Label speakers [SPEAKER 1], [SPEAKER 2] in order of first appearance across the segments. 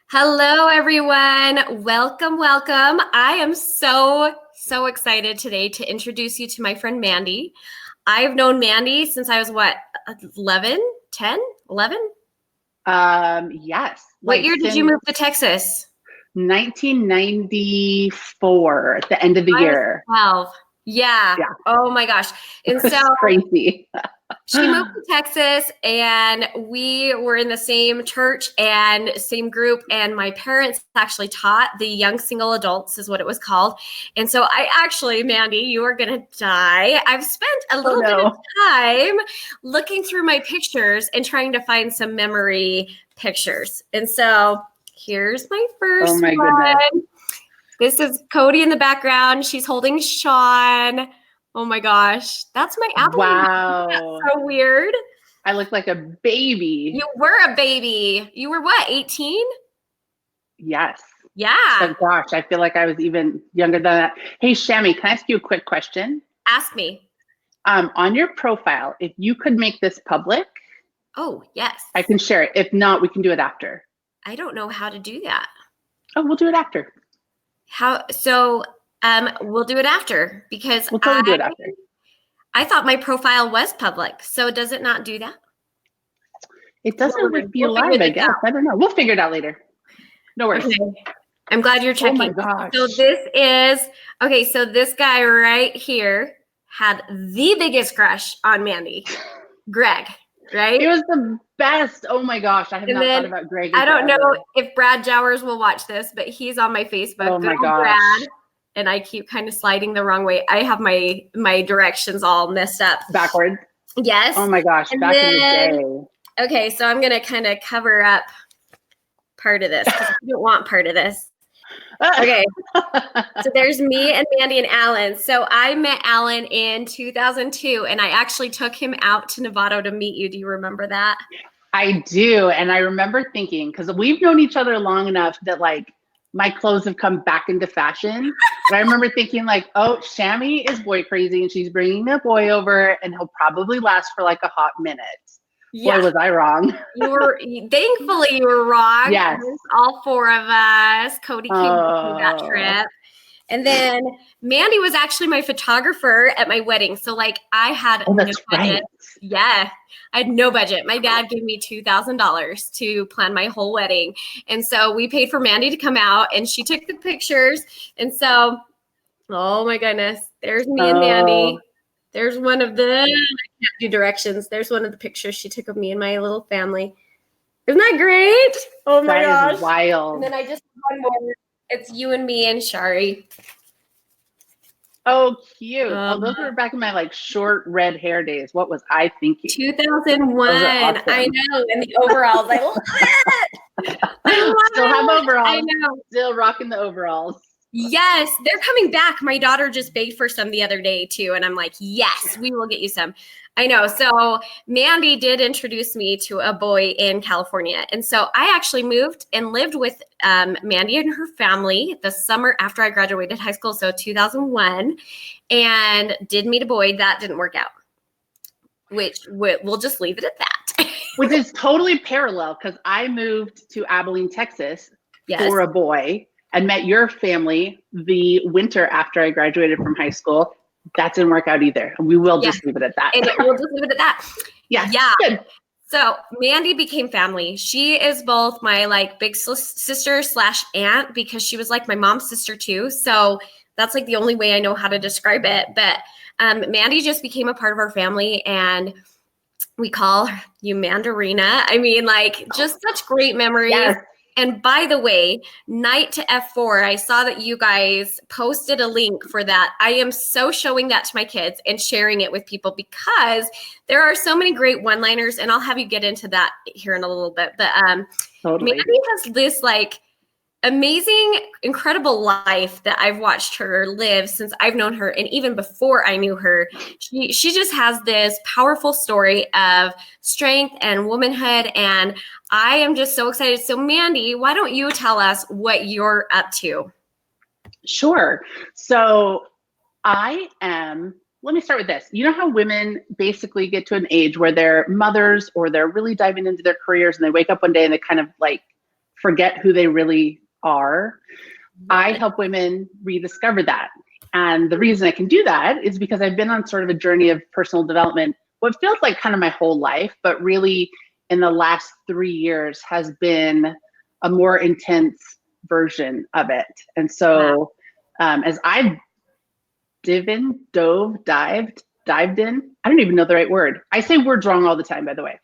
[SPEAKER 1] Hello, everyone. Welcome, welcome. I am so excited today to introduce you to my friend Mandy. I've known Mandy since I was 11, 10, 11?
[SPEAKER 2] Yes,
[SPEAKER 1] What
[SPEAKER 2] like
[SPEAKER 1] year did you
[SPEAKER 2] since
[SPEAKER 1] move to Texas?
[SPEAKER 2] 1994, at the end of the
[SPEAKER 1] I was
[SPEAKER 2] year.
[SPEAKER 1] 12. Yeah.
[SPEAKER 2] Yeah,
[SPEAKER 1] Oh my gosh. And so
[SPEAKER 2] it's crazy.
[SPEAKER 1] she moved to Texas and we were in the same church and same group. And my parents actually taught the young single adults, is what it was called. And so Mandy, you are going to die. I've spent a
[SPEAKER 2] Oh
[SPEAKER 1] little bit of
[SPEAKER 2] no.
[SPEAKER 1] time looking through my pictures and trying to find some memory pictures. And so here's my
[SPEAKER 2] Oh
[SPEAKER 1] first
[SPEAKER 2] my goodness.
[SPEAKER 1] one. This is Cody in the background. She's holding Sean. Oh my gosh, that's my Abilene.
[SPEAKER 2] Wow.
[SPEAKER 1] So weird.
[SPEAKER 2] I look like a baby.
[SPEAKER 1] You were a baby. You were what, 18?
[SPEAKER 2] Yes.
[SPEAKER 1] Yeah.
[SPEAKER 2] But gosh, I feel like I was even younger than that. Hey, Shami, can I ask you a quick question?
[SPEAKER 1] Ask me.
[SPEAKER 2] On your profile, if you could make this public,
[SPEAKER 1] Oh, yes.
[SPEAKER 2] I can share it. If not, we can do it after.
[SPEAKER 1] I don't know how to do that.
[SPEAKER 2] Oh, we'll do it after.
[SPEAKER 1] We'll do it after because
[SPEAKER 2] We'll totally do it after.
[SPEAKER 1] I thought my profile was public. So does it not do that?
[SPEAKER 2] It doesn't
[SPEAKER 1] We'll
[SPEAKER 2] be live, I guess. I don't know. We'll figure it out later. No worries.
[SPEAKER 1] Okay. I'm glad you're checking.
[SPEAKER 2] Oh my gosh.
[SPEAKER 1] So this guy right here had the biggest crush on Mandy, Greg, right?
[SPEAKER 2] It was the best. Oh my gosh. I have not thought about Greg.
[SPEAKER 1] I don't know if Brad Jowers will watch this, but he's on my Facebook.
[SPEAKER 2] Oh my
[SPEAKER 1] Good old
[SPEAKER 2] gosh.
[SPEAKER 1] Brad. And I keep kind of sliding the wrong way. I have my directions all messed up.
[SPEAKER 2] Backwards.
[SPEAKER 1] Yes.
[SPEAKER 2] Oh my gosh. Back in the day.
[SPEAKER 1] Okay, so I'm gonna kind of cover up part of this because I don't want part of this. Okay, so there's me and Mandy and Alan. So I met Alan in 2002, and I actually took him out to Novato to meet you. Do you remember that?
[SPEAKER 2] I do. And I remember thinking, because we've known each other long enough that like my clothes have come back into fashion. But I remember thinking like, oh, Shami is boy crazy and she's bringing a boy over and he'll probably last for like a hot minute. Yeah. Boy, was I wrong.
[SPEAKER 1] Thankfully you were wrong.
[SPEAKER 2] Yes.
[SPEAKER 1] All four of us. Cody came to that trip. And then Mandy was actually my photographer at my wedding. So like I had
[SPEAKER 2] no budget. Right.
[SPEAKER 1] Yeah, I had no budget. My dad gave me $2,000 to plan my whole wedding. And so we paid for Mandy to come out and she took the pictures. And so, oh my goodness, there's me and Mandy. There's one of the, I can't do directions. There's one of the pictures she took of me and my little family. Isn't that great? Oh my gosh.
[SPEAKER 2] That is wild.
[SPEAKER 1] And then I just have one more. It's you and me and Shari.
[SPEAKER 2] Oh, cute. Those were back in my like short red hair days. What was I thinking?
[SPEAKER 1] 2001. Awesome. I know. And the overalls. I love it. I love
[SPEAKER 2] Still have overalls.
[SPEAKER 1] I know.
[SPEAKER 2] Still rocking the overalls.
[SPEAKER 1] Yes, they're coming back. My daughter just begged for some the other day too. And I'm like, yes, we will get you some. I know. So Mandy did introduce me to a boy in California. And so I actually moved and lived with Mandy and her family the summer after I graduated high school. So 2001, and did meet a boy. That didn't work out, which we'll just leave it at that.
[SPEAKER 2] Which is totally parallel because I moved to Abilene, Texas for a boy. And met your family the winter after I graduated from high school. That didn't work out either. We will just leave it at that.
[SPEAKER 1] And we'll just leave it at that.
[SPEAKER 2] Yeah. Good.
[SPEAKER 1] So Mandy became family. She is both my like big sister / aunt because she was like my mom's sister too. So that's like the only way I know how to describe it. But Mandy just became a part of our family and we call you Mandarina. I mean, like just such great memories. Yes. And by the way, Night to F4, I saw that you guys posted a link for that. I am so showing that to my kids and sharing it with people because there are so many great one-liners, and I'll have you get into that here in a little bit. But totally. Mandy has this like amazing, incredible life that I've watched her live since I've known her. And even before I knew her, she just has this powerful story of strength and womanhood. And I am just so excited. So Mandy, why don't you tell us what you're up to?
[SPEAKER 2] Sure. So let me start with this. You know how women basically get to an age where they're mothers or they're really diving into their careers and they wake up one day and they kind of like forget who they really are. I help women rediscover that. And the reason I can do that is because I've been on sort of a journey of personal development, what feels like kind of my whole life, but really in the last 3 years has been a more intense version of it. And so as I've dived in, I don't even know the right word. I say words wrong all the time, by the way.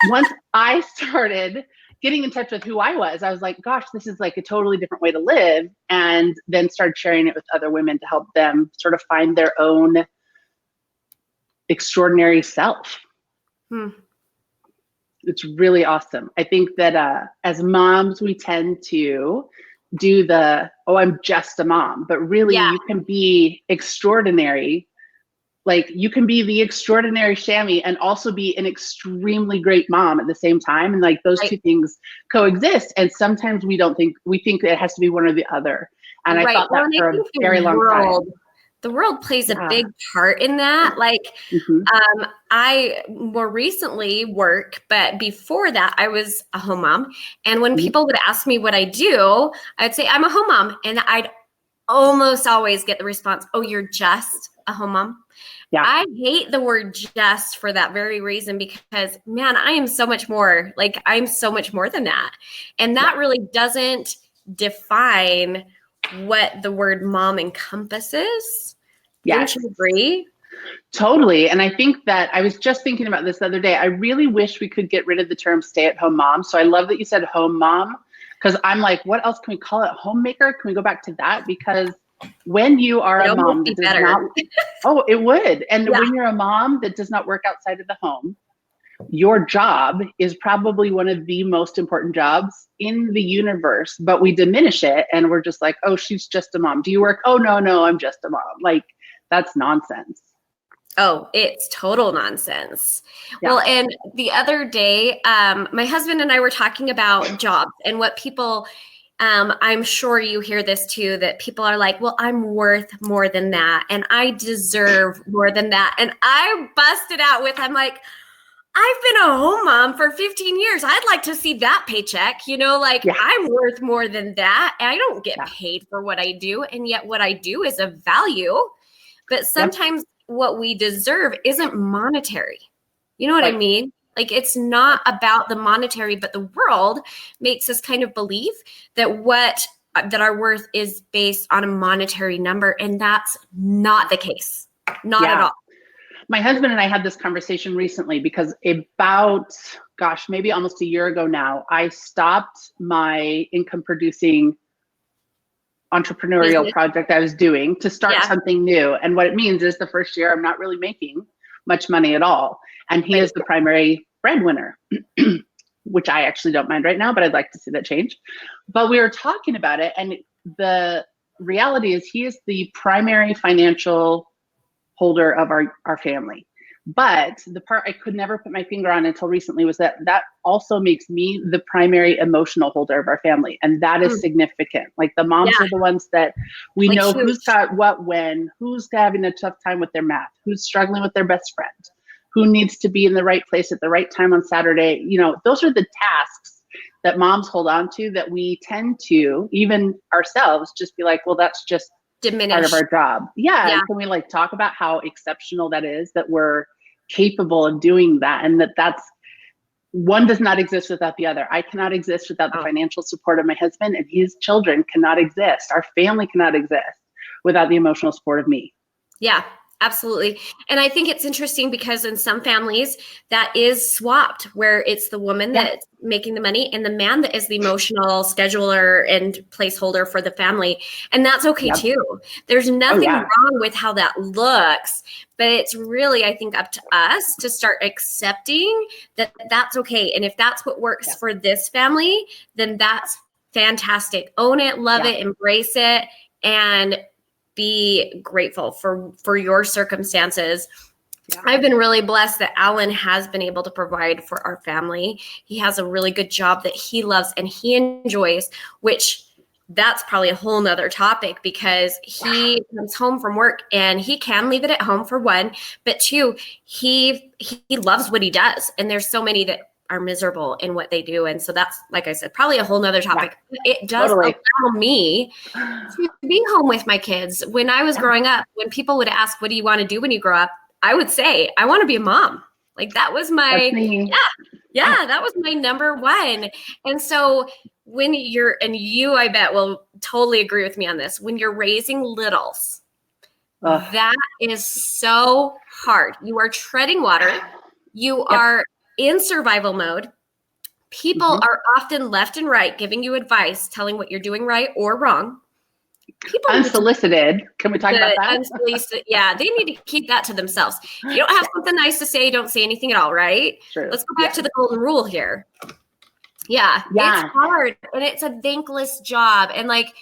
[SPEAKER 2] Once I started getting in touch with who I was like, gosh, this is like a totally different way to live. And then started sharing it with other women to help them sort of find their own extraordinary self. It's really awesome. I think that as moms, we tend to do I'm just a mom, but really you can be extraordinary. Like you can be the extraordinary Shammy and also be an extremely great mom at the same time. And like those two things coexist. And sometimes we think it has to be one or the other. And I thought that for a very long time.
[SPEAKER 1] The world plays a big part in that. Like I more recently work, but before that I was a home mom. And when people would ask me what I do, I'd say I'm a home mom. And I'd almost always get the response, oh, you're just a home mom. Yeah. I hate the word just for that very reason, because man, I am so much more. Like I'm so much more than that. And that really doesn't define what the word mom encompasses. Yes. Don't you agree?
[SPEAKER 2] Totally. And I think that I was just thinking about this the other day. I really wish we could get rid of the term stay-at-home mom. So I love that you said home mom, because I'm like, what else can we call it? Homemaker? Can we go back to that? Because when you are a mom that does not, it would. And when you're a mom that does not work outside of the home, your job is probably one of the most important jobs in the universe, but we diminish it and we're just like, oh, she's just a mom. Do you work? Oh, no, I'm just a mom. Like that's nonsense.
[SPEAKER 1] Oh, it's total nonsense. Yeah. Well, and the other day, my husband and I were talking about jobs and what people, I'm sure you hear this too, that people are like, well, I'm worth more than that. And I deserve more than that. And I busted out with, I'm like, I've been a home mom for 15 years. I'd like to see that paycheck, I'm worth more than that. And I don't get paid for what I do. And yet what I do is of value. But sometimes what we deserve isn't monetary. You know what I mean? Like it's not about the monetary, but the world makes us kind of believe that that our worth is based on a monetary number. And that's not the case. Not at all.
[SPEAKER 2] My husband and I had this conversation recently because about, maybe almost a year ago now, I stopped my income producing entrepreneurial project I was doing to start something new. And what it means is the first year I'm not really making much money at all. And he is the primary breadwinner, which I actually don't mind right now, but I'd like to see that change. But we were talking about it. And the reality is he is the primary financial holder of our family. But the part I could never put my finger on until recently was that also makes me the primary emotional holder of our family. And that is significant. Like the moms are the ones that we know who's got what when, who's having a tough time with their math, who's struggling with their best friend, who needs to be in the right place at the right time on Saturday. Those are the tasks that moms hold on to that we tend to, even ourselves, just be like, well, that's just diminish part of our job. Yeah. And can we talk about how exceptional that is, that we're capable of doing that, and that's one does not exist without the other. I cannot exist without the financial support of my husband, and his children cannot exist. Our family cannot exist without the emotional support of me.
[SPEAKER 1] Yeah. Absolutely. And I think it's interesting because in some families that is swapped, where it's the woman that's making the money and the man that is the emotional scheduler and placeholder for the family. And that's okay too. There's nothing wrong with how that looks, but it's really, I think, up to us to start accepting that that's okay. And if that's what works for this family, then that's fantastic. Own it, love it, embrace it, and be grateful for your circumstances. Yeah. I've been really blessed that Alan has been able to provide for our family. He has a really good job that he loves and he enjoys, which that's probably a whole nother topic, because he comes home from work and he can leave it at home for one, but two, he loves what he does. And there's so many that are miserable in what they do. And so that's, like I said, probably a whole nother topic.
[SPEAKER 2] Yeah,
[SPEAKER 1] it does
[SPEAKER 2] totally
[SPEAKER 1] allow me to be home with my kids. When I was growing up, when people would ask, what do you want to do when you grow up? I would say, I want to be a mom. Like that was
[SPEAKER 2] That's
[SPEAKER 1] my,
[SPEAKER 2] me.
[SPEAKER 1] yeah, that was my number one. And so when you're, and you, I bet will totally agree with me on this, when you're raising littles, that is so hard. You are treading water. You are in survival mode. People are often left and right giving you advice, telling what you're doing right or wrong. People
[SPEAKER 2] unsolicited. Can we talk about that?
[SPEAKER 1] Unsolicited, yeah, they need to keep that to themselves. If you don't have something nice to say, don't say anything at all, right?
[SPEAKER 2] True.
[SPEAKER 1] Let's go back to the golden rule here. Yeah, it's hard and it's a thankless job. And like,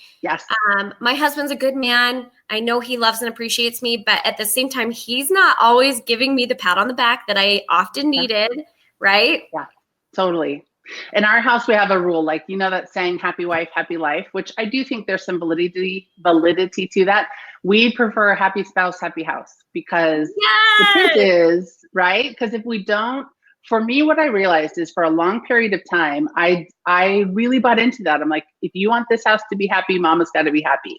[SPEAKER 1] my husband's a good man. I know he loves and appreciates me, but at the same time, he's not always giving me the pat on the back that I often needed, right?
[SPEAKER 2] Yeah, totally. In our house, we have a rule, like, you know, that saying, happy wife, happy life, which I do think there's some validity to that. We prefer happy spouse, happy house, because the truth is, right? Because if we don't, for me, what I realized is for a long period of time, I really bought into that. I'm like, if you want this house to be happy, mama's got to be happy.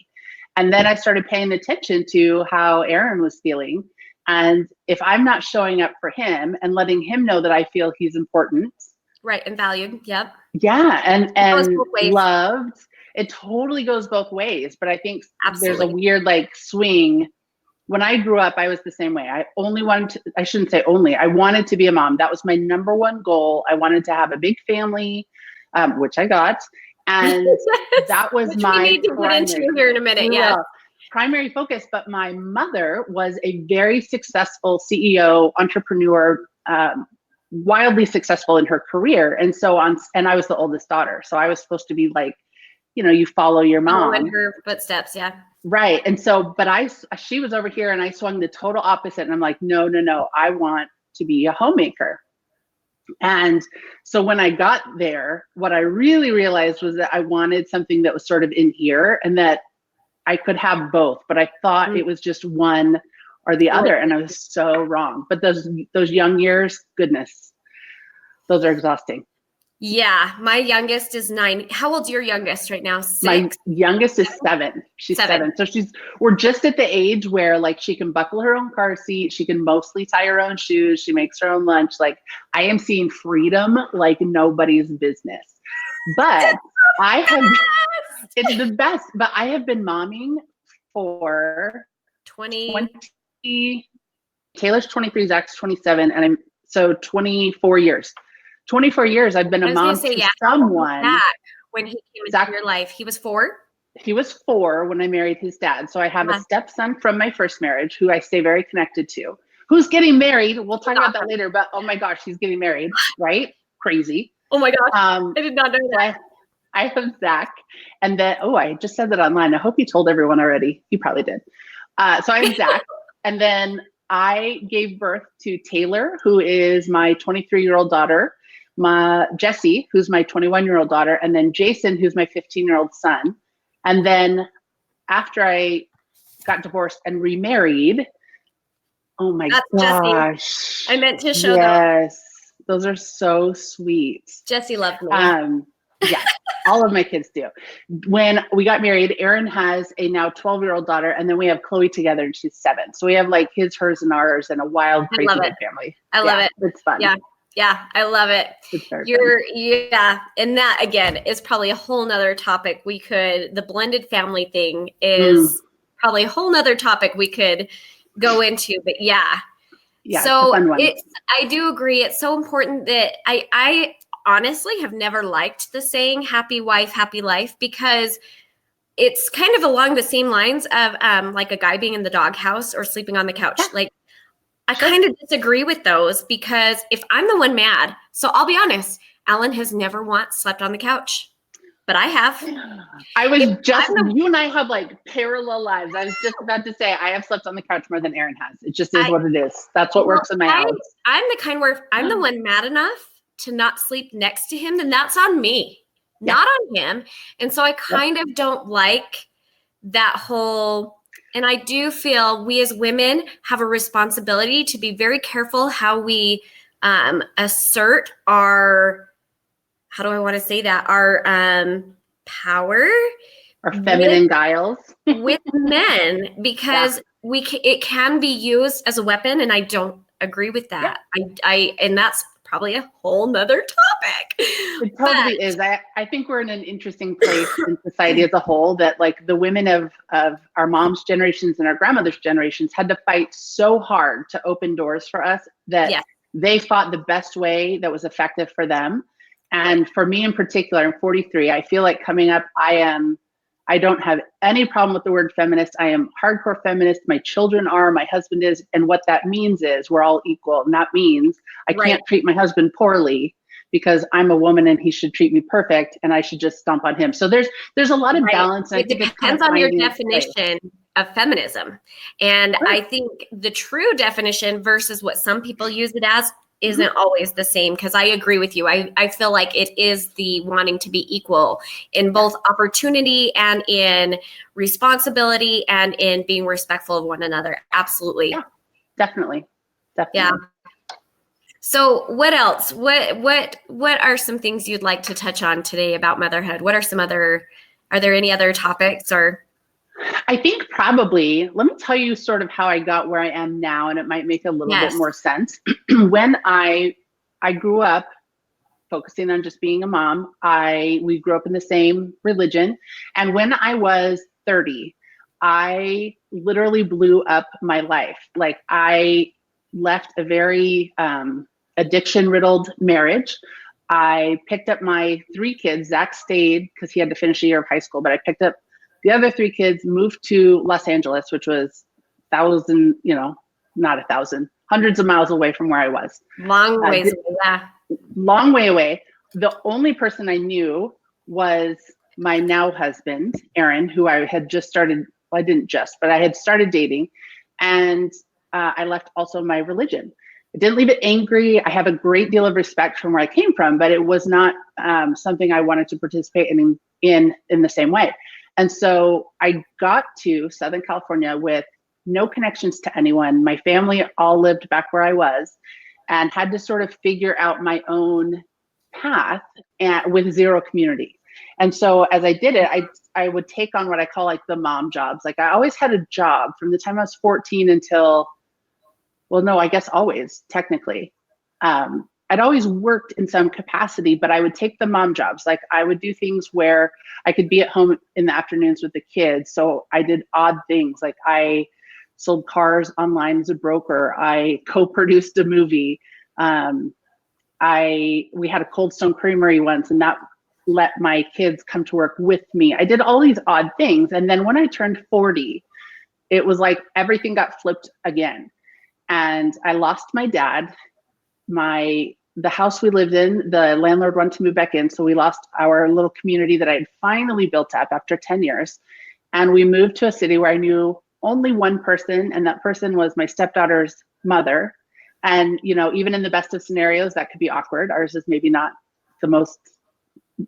[SPEAKER 2] And then I started paying attention to how Aaron was feeling. And if I'm not showing up for him and letting him know that I feel he's important.
[SPEAKER 1] Right. And valued. Yep.
[SPEAKER 2] Yeah. And loved. It totally goes both ways. But I think there's a weird like swing. When I grew up, I was the same way. I wanted to be a mom. That was my number one goal. I wanted to have a big family, which I got. And that was my
[SPEAKER 1] we need to get into here in a minute. Yeah.
[SPEAKER 2] Primary focus. But my mother was a very successful CEO, entrepreneur, wildly successful in her career. And and I was the oldest daughter. So I was supposed to be like, you know, you follow your mom.
[SPEAKER 1] In her footsteps. Yeah.
[SPEAKER 2] Right. And so, but she was over here and I swung the total opposite. And I'm like, no, I want to be a homemaker. And so when I got there, what I really realized was that I wanted something that was sort of in here and that I could have both, but I thought it was just one or the other. And I was so wrong. But those young years, goodness, those are exhausting.
[SPEAKER 1] Yeah. My youngest is 9. How old's your youngest right now? 6?
[SPEAKER 2] My youngest is 7. She's 7. So we're just at the age where like she can buckle her own car seat. She can mostly tie her own shoes. She makes her own lunch. Like I am seeing freedom like nobody's business. But it's the best. But I have been momming for 20. Taylor's 23, Zach's 27, and 24 years. 24 years I've been a mom to someone.
[SPEAKER 1] When he came into your life, he was 4?
[SPEAKER 2] He was 4 when I married his dad. So I have a stepson from my first marriage who I stay very connected to, who's getting married. We'll talk about that later, but oh my gosh, he's getting married, right? Crazy.
[SPEAKER 1] Oh my gosh, I did not know that.
[SPEAKER 2] I have Zach, and then, I just said that online. I hope you told everyone already. You probably did. So I have Zach, and then I gave birth to Taylor, who is my 23-year-old daughter, Jessie, who's my 21-year-old daughter, and then Jason, who's my 15-year-old son. And then after I got divorced and remarried, oh my gosh.
[SPEAKER 1] Jessie. I meant to show
[SPEAKER 2] Yes, those are so sweet.
[SPEAKER 1] Jessie loved me.
[SPEAKER 2] Yeah, all of my kids do. When we got married, Aaron has a now 12-year-old daughter, and then we have Chloe together, and she's 7. So we have like his, hers, and ours, and a wild, crazy big family.
[SPEAKER 1] I love it.
[SPEAKER 2] It's fun.
[SPEAKER 1] Yeah, I love it. And that again is probably a whole nother topic. The blended family thing is probably a whole nother topic we could go into, but so I do agree. It's so important that I honestly have never liked the saying happy wife, happy life, because it's kind of along the same lines of like a guy being in the doghouse or sleeping on the couch. Like I kind of disagree with those, because if I'm the one mad, so I'll be honest, Alan has never once slept on the couch, but I have.
[SPEAKER 2] You and I have like parallel lives. I was just about to say I have slept on the couch more than Aaron has. It just is what it is. That's what works in my house.
[SPEAKER 1] I'm the kind where if I'm the one mad enough to not sleep next to him, then that's on me, not on him. And so I kind of don't like that whole, and I do feel we as women have a responsibility to be very careful how we assert our, how do I want to say that, our power
[SPEAKER 2] Or
[SPEAKER 1] with,
[SPEAKER 2] feminine guiles.
[SPEAKER 1] with men, because it can be used as a weapon, and I don't agree with that. And that's probably a whole nother topic.
[SPEAKER 2] It totally is. I think we're in an interesting place in society as a whole, that like the women of our mom's generations and our grandmother's generations had to fight so hard to open doors for us that they fought the best way that was effective for them. And for me in particular, I'm 43. I feel like coming up, I don't have any problem with the word feminist. I am hardcore feminist. My children are, my husband is. And what that means is we're all equal. And that means I can't treat my husband poorly because I'm a woman and he should treat me perfect and I should just stomp on him. So there's a lot of balance. And
[SPEAKER 1] it depends on your definition of feminism. And I think the true definition versus what some people use it as isn't always the same, because I agree with you. I feel like it is the wanting to be equal in both opportunity and in responsibility and in being respectful of one another. Absolutely.
[SPEAKER 2] Yeah, definitely.
[SPEAKER 1] Yeah. So what else? What are some things you'd like to touch on today about motherhood? What are there any other topics? Or
[SPEAKER 2] I think probably, let me tell you sort of how I got where I am now, and it might make a little bit more sense. When I grew up focusing on just being a mom, we grew up in the same religion. And when I was 30, I literally blew up my life. Like I left a very addiction-riddled marriage. I picked up my 3 kids. Zach stayed because he had to finish a year of high school, but I picked up the other 3 kids, moved to Los Angeles, which was not 1,000, hundreds of miles away from where I was.
[SPEAKER 1] Long ways away.
[SPEAKER 2] Long way away. The only person I knew was my now husband, Aaron, who I had just started, well, I didn't just, but I had started dating. And I left also my religion. I didn't leave it angry. I have a great deal of respect from where I came from, but it was not something I wanted to participate in the same way. And so I got to Southern California with no connections to anyone. My family all lived back where I was and had to sort of figure out my own path with zero community. And so as I did it, I would take on what I call like the mom jobs. Like I always had a job from the time I was 14 until, well, no, I guess always technically. I'd always worked in some capacity, but I would take the mom jobs. Like I would do things where I could be at home in the afternoons with the kids. So I did odd things. Like I sold cars online as a broker. I co-produced a movie. We had a Cold Stone Creamery once, and that let my kids come to work with me. I did all these odd things. And then when I turned 40, it was like everything got flipped again. And I lost my dad. The house we lived in, the landlord wanted to move back in. So we lost our little community that I had finally built up after 10 years. And we moved to a city where I knew only one person, and that person was my stepdaughter's mother. And, even in the best of scenarios, that could be awkward. Ours is maybe not the most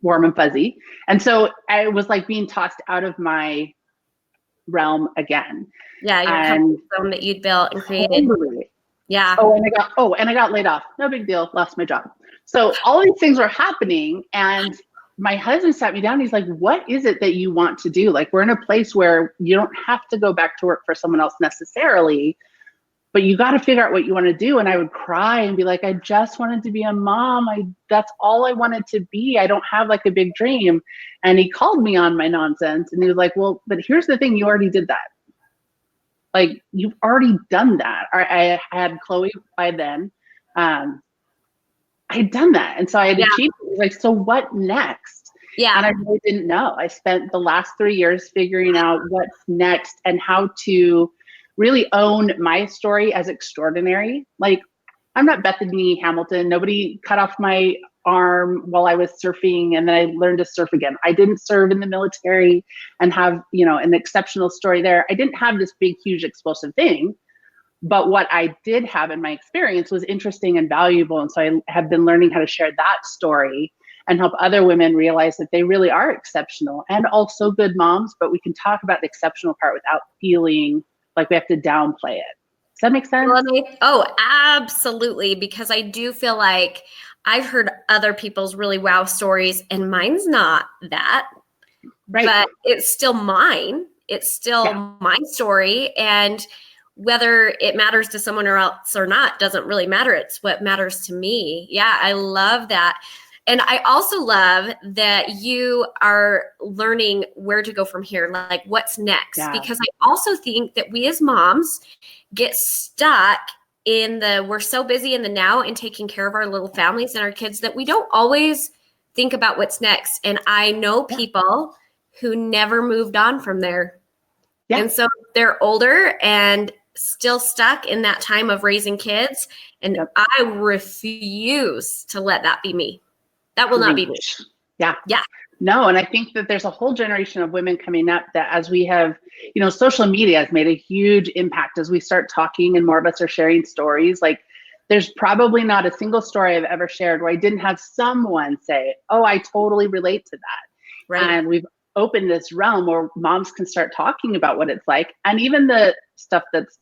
[SPEAKER 2] warm and fuzzy. And so I was like being tossed out of my realm again.
[SPEAKER 1] Yeah, your comfort zone that you'd built and created.
[SPEAKER 2] Totally.
[SPEAKER 1] Yeah.
[SPEAKER 2] And I got laid off. No big deal. Lost my job. So all these things were happening, and my husband sat me down. He's like, "What is it that you want to do? Like, we're in a place where you don't have to go back to work for someone else necessarily, but you got to figure out what you want to do." And I would cry and be like, "I just wanted to be a mom. That's all I wanted to be. I don't have like a big dream." And he called me on my nonsense, and he was like, "Well, but here's the thing. You already did that. Like, you've already done that." I had Chloe by then. I had done that. And so I had achieved it. Like, so what next?
[SPEAKER 1] Yeah.
[SPEAKER 2] And I really didn't know. I spent the last 3 years figuring out what's next and how to really own my story as extraordinary. Like, I'm not Bethany Hamilton. Nobody cut off my arm while I was surfing and then I learned to surf again. I didn't serve in the military and have, an exceptional story there. I didn't have this big, huge, explosive thing. But what I did have in my experience was interesting and valuable. And so I have been learning how to share that story and help other women realize that they really are exceptional and also good moms, but we can talk about the exceptional part without feeling like we have to downplay it. Does that make sense?
[SPEAKER 1] Well, oh, absolutely. Because I do feel like I've heard other people's really wow stories, and mine's not that,
[SPEAKER 2] Right.
[SPEAKER 1] but it's still mine. It's still
[SPEAKER 2] Yeah.
[SPEAKER 1] my story. And whether it matters to someone else or not doesn't really matter. It's what matters to me. Yeah, I love that. And I also love that you are learning where to go from here, like what's next.
[SPEAKER 2] Yeah.
[SPEAKER 1] Because I also think that we as moms get stuck in we're so busy in the now and taking care of our little families and our kids that we don't always think about what's next. And I know people who never moved on from there.
[SPEAKER 2] Yeah.
[SPEAKER 1] And so they're older and still stuck in that time of raising kids. And I refuse to let that be me. That will not be me.
[SPEAKER 2] Yeah.
[SPEAKER 1] Yeah.
[SPEAKER 2] No, and I think that there's a whole generation of women coming up that as we have, social media has made a huge impact as we start talking and more of us are sharing stories. Like there's probably not a single story I've ever shared where I didn't have someone say, oh, I totally relate to that.
[SPEAKER 1] Right.
[SPEAKER 2] And we've opened this realm where moms can start talking about what it's like. And even the stuff that's